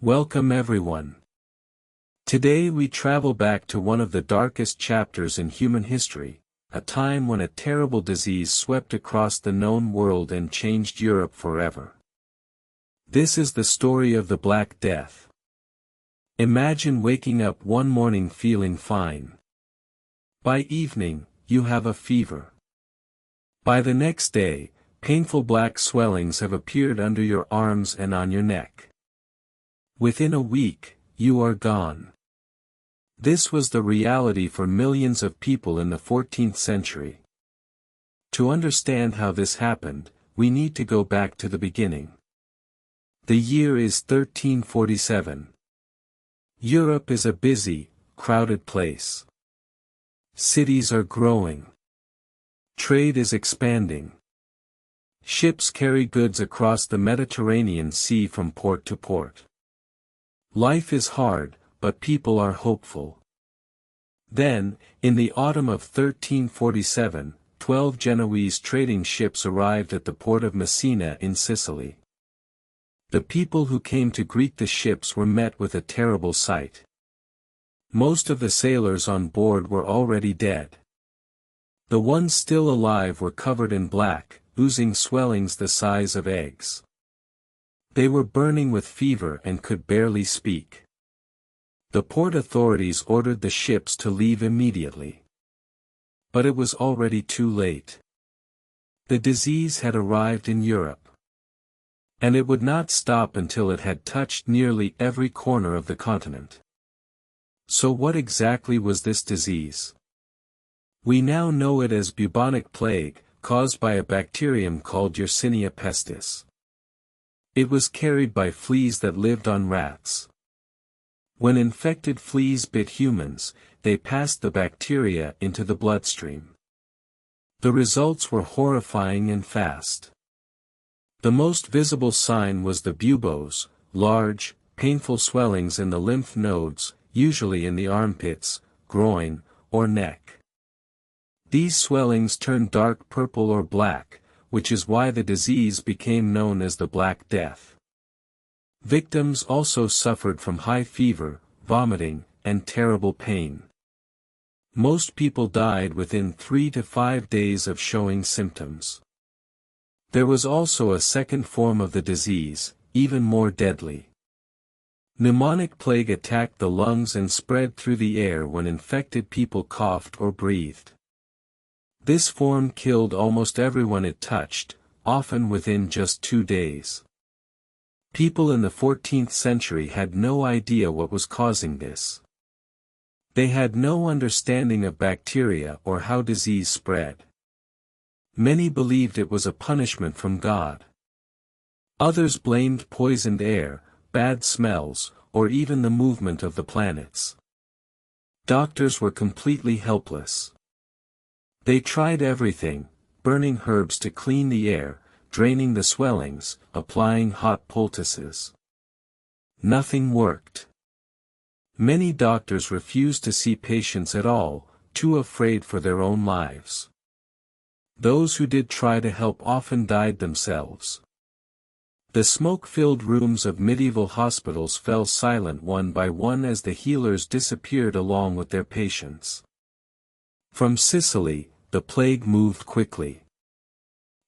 Welcome everyone. Today we travel back to one of the darkest chapters in human history, a time when a terrible disease swept across the known world and changed Europe forever. This is the story of the Black Death. Imagine waking up one morning feeling fine. By evening, you have a fever. By the next day, painful black swellings have appeared under your arms and on your neck. Within a week, you are gone. This was the reality for millions of people in the 14th century. To understand how this happened, we need to go back to the beginning. The year is 1347. Europe is a busy, crowded place. Cities are growing. Trade is expanding. Ships carry goods across the Mediterranean Sea from port to port. Life is hard, but people are hopeful. Then, in the autumn of 1347, 12 Genoese trading ships arrived at the port of Messina in Sicily. The people who came to greet the ships were met with a terrible sight. Most of the sailors on board were already dead. The ones still alive were covered in black, oozing swellings the size of eggs. They were burning with fever and could barely speak. The port authorities ordered the ships to leave immediately. But it was already too late. The disease had arrived in Europe. And it would not stop until it had touched nearly every corner of the continent. So what exactly was this disease? We now know it as bubonic plague, caused by a bacterium called Yersinia pestis. It was carried by fleas that lived on rats. When infected fleas bit humans, they passed the bacteria into the bloodstream. The results were horrifying and fast. The most visible sign was the buboes, large, painful swellings in the lymph nodes, usually in the armpits, groin, or neck. These swellings turned dark purple or black, which is why the disease became known as the Black Death. Victims also suffered from high fever, vomiting, and terrible pain. Most people died within 3 to 5 days of showing symptoms. There was also a second form of the disease, even more deadly. Pneumonic plague attacked the lungs and spread through the air when infected people coughed or breathed. This form killed almost everyone it touched, often within just 2 days. People in the 14th century had no idea what was causing this. They had no understanding of bacteria or how disease spread. Many believed it was a punishment from God. Others blamed poisoned air, bad smells, or even the movement of the planets. Doctors were completely helpless. They tried everything, burning herbs to clean the air, draining the swellings, applying hot poultices. Nothing worked. Many doctors refused to see patients at all, too afraid for their own lives. Those who did try to help often died themselves. The smoke-filled rooms of medieval hospitals fell silent one by one as the healers disappeared along with their patients. From Sicily, the plague moved quickly.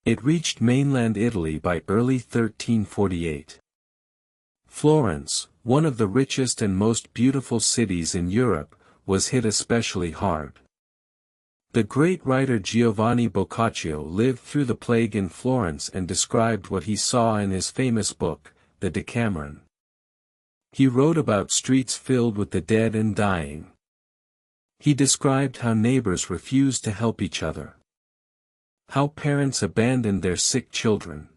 It reached mainland Italy by early 1348. Florence, one of the richest and most beautiful cities in Europe, was hit especially hard. The great writer Giovanni Boccaccio lived through the plague in Florence and described what he saw in his famous book, The Decameron. He wrote about streets filled with the dead and dying. He described how neighbors refused to help each other. How parents abandoned their sick children.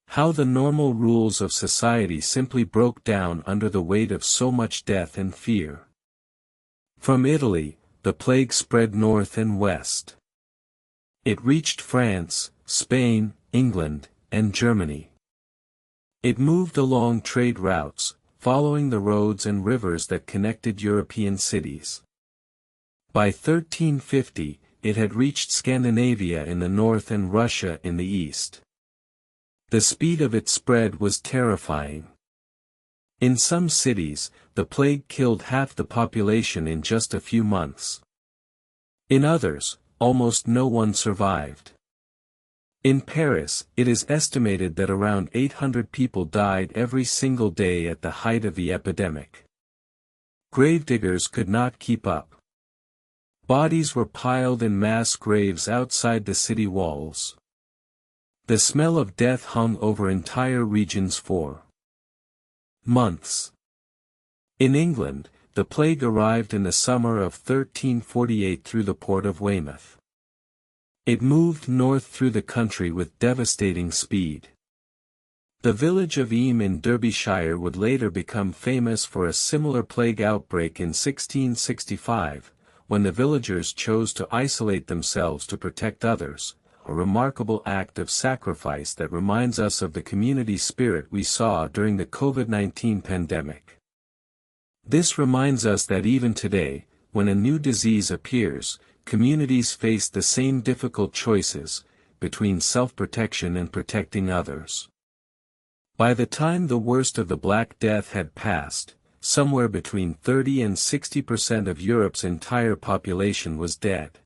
How the normal rules of society simply broke down under the weight of so much death and fear. From Italy, the plague spread north and west. It reached France, Spain, England, and Germany. It moved along trade routes, following the roads and rivers that connected European cities. By 1350, it had reached Scandinavia in the north and Russia in the east. The speed of its spread was terrifying. In some cities, the plague killed half the population in just a few months. In others, almost no one survived. In Paris, it is estimated that around 800 people died every single day at the height of the epidemic. Gravediggers could not keep up. Bodies were piled in mass graves outside the city walls. The smell of death hung over entire regions for months. In England, the plague arrived in the summer of 1348 through the port of Weymouth. It moved north through the country with devastating speed. The village of Eyam in Derbyshire would later become famous for a similar plague outbreak in 1665, when the villagers chose to isolate themselves to protect others, a remarkable act of sacrifice that reminds us of the community spirit we saw during the COVID-19 pandemic. This reminds us that even today, when a new disease appears, communities face the same difficult choices, between self-protection and protecting others. By the time the worst of the Black Death had passed, somewhere between 30 and 60% of Europe's entire population was dead.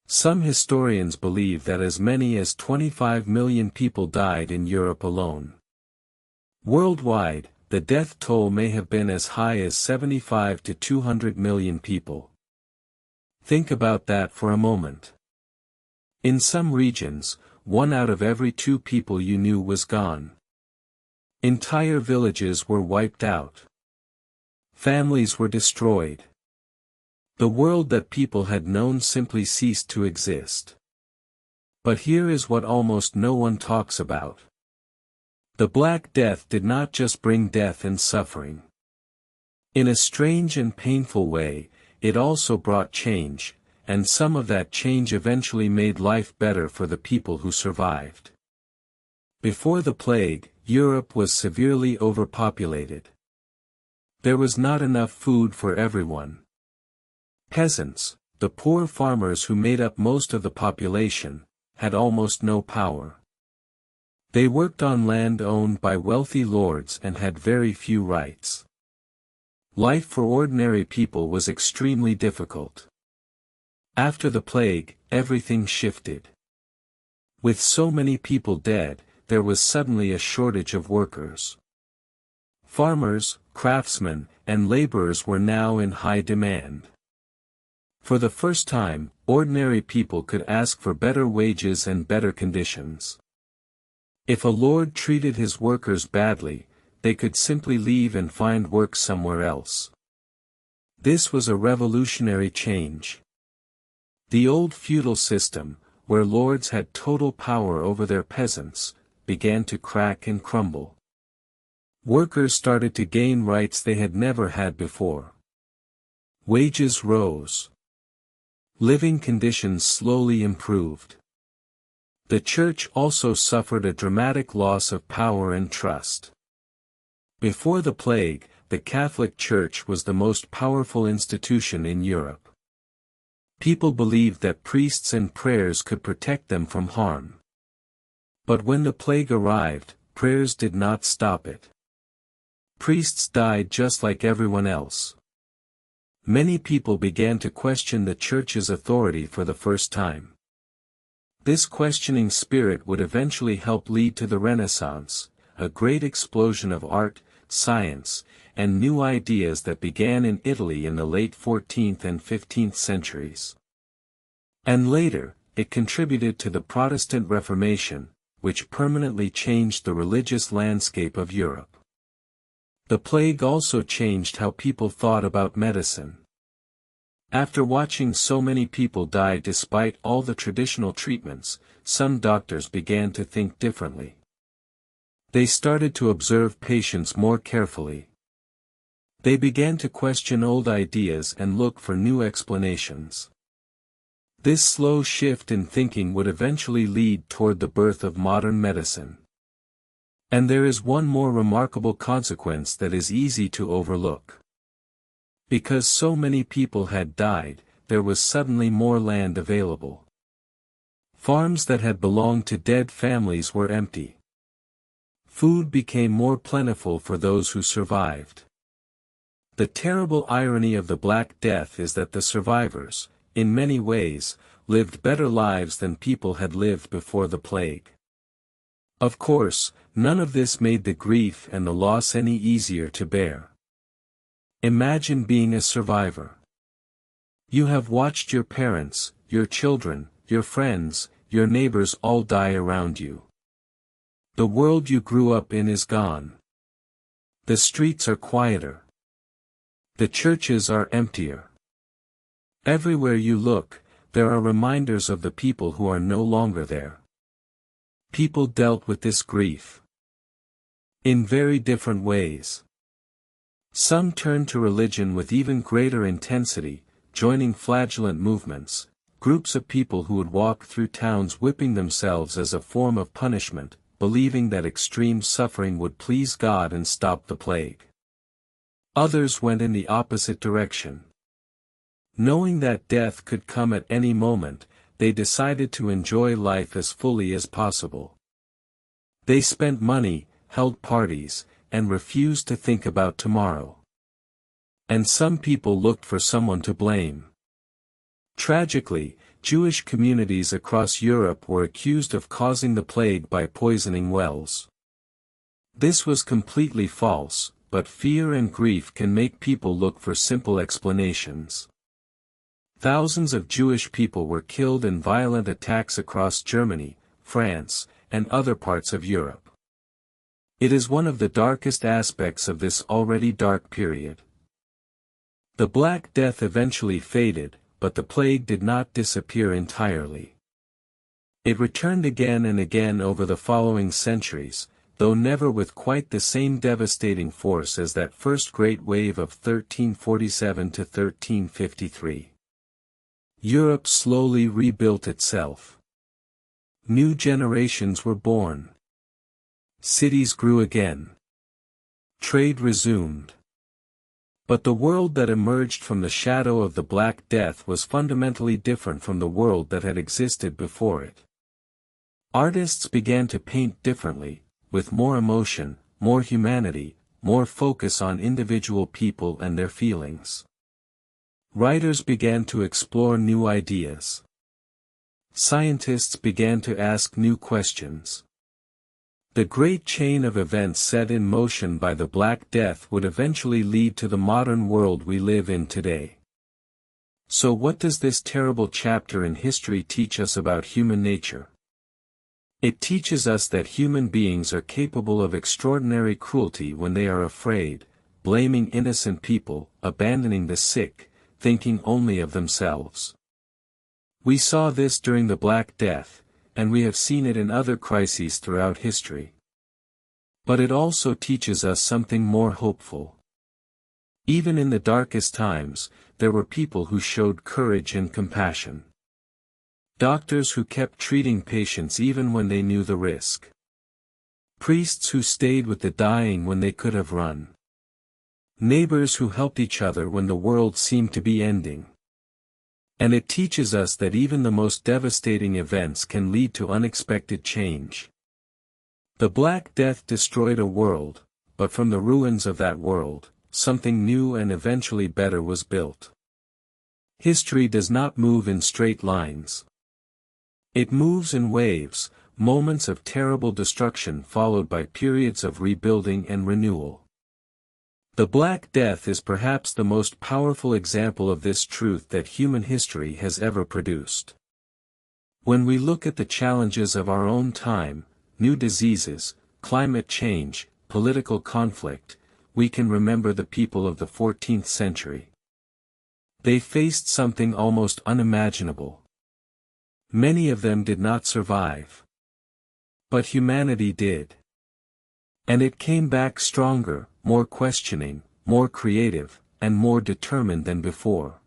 Some historians believe that as many as 25 million people died in Europe alone. Worldwide, the death toll may have been as high as 75 to 200 million people. Think about that for a moment. In some regions, 1 out of every 2 people you knew was gone. Entire villages were wiped out. Families were destroyed. The world that people had known simply ceased to exist. But here is what almost no one talks about. The Black Death did not just bring death and suffering. In a strange and painful way, it also brought change, and some of that change eventually made life better for the people who survived. Before the plague, Europe was severely overpopulated. There was not enough food for everyone. Peasants, the poor farmers who made up most of the population, had almost no power. They worked on land owned by wealthy lords and had very few rights. Life for ordinary people was extremely difficult. After the plague, everything shifted. With so many people dead, there was suddenly a shortage of workers. Farmers, craftsmen, and laborers were now in high demand. For the first time, ordinary people could ask for better wages and better conditions. If a lord treated his workers badly, they could simply leave and find work somewhere else. This was a revolutionary change. The old feudal system, where lords had total power over their peasants, began to crack and crumble. Workers started to gain rights they had never had before. Wages rose. Living conditions slowly improved. The church also suffered a dramatic loss of power and trust. Before the plague, the Catholic Church was the most powerful institution in Europe. People believed that priests and prayers could protect them from harm. But when the plague arrived, prayers did not stop it. Priests died just like everyone else. Many people began to question the Church's authority for the first time. This questioning spirit would eventually help lead to the Renaissance, a great explosion of art, science, and new ideas that began in Italy in the late 14th and 15th centuries. And later, it contributed to the Protestant Reformation, which permanently changed the religious landscape of Europe. The plague also changed how people thought about medicine. After watching so many people die despite all the traditional treatments, some doctors began to think differently. They started to observe patients more carefully. They began to question old ideas and look for new explanations. This slow shift in thinking would eventually lead toward the birth of modern medicine. And there is one more remarkable consequence that is easy to overlook. Because so many people had died, there was suddenly more land available. Farms that had belonged to dead families were empty. Food became more plentiful for those who survived. The terrible irony of the Black Death is that the survivors, in many ways, lived better lives than people had lived before the plague. Of course, none of this made the grief and the loss any easier to bear. Imagine being a survivor. You have watched your parents, your children, your friends, your neighbors all die around you. The world you grew up in is gone. The streets are quieter. The churches are emptier. Everywhere you look, there are reminders of the people who are no longer there. People dealt with this grief in very different ways. Some turned to religion with even greater intensity, joining flagellant movements, groups of people who would walk through towns whipping themselves as a form of punishment, believing that extreme suffering would please God and stop the plague. Others went in the opposite direction. Knowing that death could come at any moment, they decided to enjoy life as fully as possible. They spent money, held parties, and refused to think about tomorrow. And some people looked for someone to blame. Tragically, Jewish communities across Europe were accused of causing the plague by poisoning wells. This was completely false, but fear and grief can make people look for simple explanations. Thousands of Jewish people were killed in violent attacks across Germany, France, and other parts of Europe. It is one of the darkest aspects of this already dark period. The Black Death eventually faded, but the plague did not disappear entirely. It returned again and again over the following centuries, though never with quite the same devastating force as that first great wave of 1347 to 1353. Europe slowly rebuilt itself. New generations were born. Cities grew again. Trade resumed. But the world that emerged from the shadow of the Black Death was fundamentally different from the world that had existed before it. Artists began to paint differently, with more emotion, more humanity, more focus on individual people and their feelings. Writers began to explore new ideas. Scientists began to ask new questions. The great chain of events set in motion by the Black Death would eventually lead to the modern world we live in today. So what does this terrible chapter in history teach us about human nature? It teaches us that human beings are capable of extraordinary cruelty when they are afraid, blaming innocent people, abandoning the sick, thinking only of themselves. We saw this during the Black Death, and we have seen it in other crises throughout history. But it also teaches us something more hopeful. Even in the darkest times, there were people who showed courage and compassion. Doctors who kept treating patients even when they knew the risk. Priests who stayed with the dying when they could have run. Neighbors who helped each other when the world seemed to be ending. And it teaches us that even the most devastating events can lead to unexpected change. The Black Death destroyed a world, but from the ruins of that world, something new and eventually better was built. History does not move in straight lines. It moves in waves, moments of terrible destruction followed by periods of rebuilding and renewal. The Black Death is perhaps the most powerful example of this truth that human history has ever produced. When we look at the challenges of our own time, new diseases, climate change, political conflict, we can remember the people of the 14th century. They faced something almost unimaginable. Many of them did not survive. But humanity did. And it came back stronger, more questioning, more creative, and more determined than before.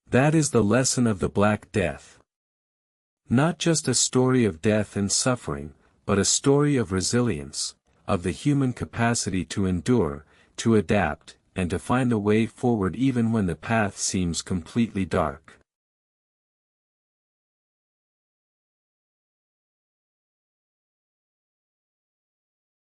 That is the lesson of the Black Death. Not just a story of death and suffering, but a story of resilience, of the human capacity to endure, to adapt, and to find a way forward even when the path seems completely dark.